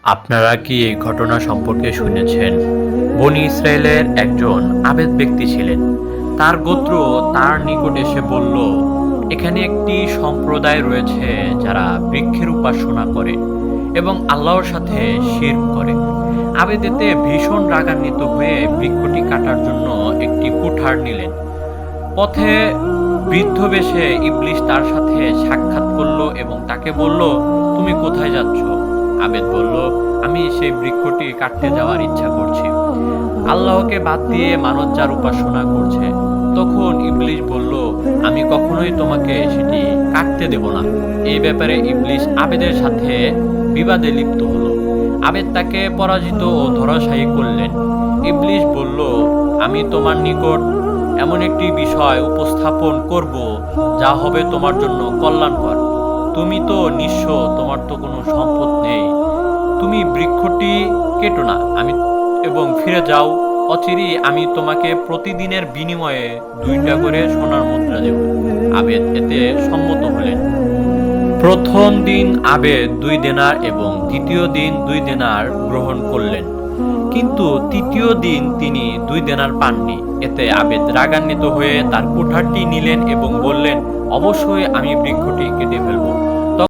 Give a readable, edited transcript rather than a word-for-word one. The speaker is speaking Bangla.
আপনারা কি এই ঘটনা সম্পর্কে শুনেছেন? বনী ইসরায়েলের একজন আবেদ ব্যক্তি ছিলেন। তার গোত্র তার নিকট এসে বলল, এখানে একটি সম্প্রদায় রয়েছে যারা বৃক্ষের উপাসনা করে এবং আল্লাহর সাথে শিরক করে। আবেদ এতে ভীষণ রাগান্বিত হয়ে বৃক্ষটি কাটার জন্য একটি কুঠার নিলেন। পথে বৃদ্ধ বেশে ইবলিশ তার সাথে সাক্ষাৎ করলো এবং তাকে বলল, তুমি কোথায় যাচ্ছ? আবেদ বলল, আমি সেই বৃক্ষটি কাটতে যাওয়ার ইচ্ছা করছি। আল্লাহকে বাদ দিয়ে মানুষ যার উপাসনা করছে। তখন ইবলিশ বলল, আমি কখনোই তোমাকে সেটি কাটতে দেব না। এই ব্যাপারে ইবলিশ আবেদের সাথে বিবাদে লিপ্ত হলো। আবেদ তাকে পরাজিত ও ধরাশায়ী করলেন। ইবলিশ বলল, আমি তোমার নিকট এমন একটি বিষয় উপস্থাপন করব যা হবে তোমার জন্য কল্যাণকর। তুমি তো নিঃস্ব, তোমার তো কোনো সম্পদ নেই। তুমি বৃক্ষটি কেটো না এবং ফিরে যাও। অচিরেই আমি তোমাকে প্রতিদিনের বিনিময়ে 2টা করে সোনার মুদ্রা দেব। আবেদ এতে সম্মত হলেন। প্রথম দিন আবেদ 2 দেনার এবং দ্বিতীয় দিন 2 দেনার গ্রহণ করলেন, কিন্তু তৃতীয় দিন তিনি 2 দেনার পাননি। এতে আবেদ রাগান্বিত হয়ে তার কুঠারটি নিলেন এবং বললেন, অবশ্যই আমি বৃক্ষটি কেটে ফেলব।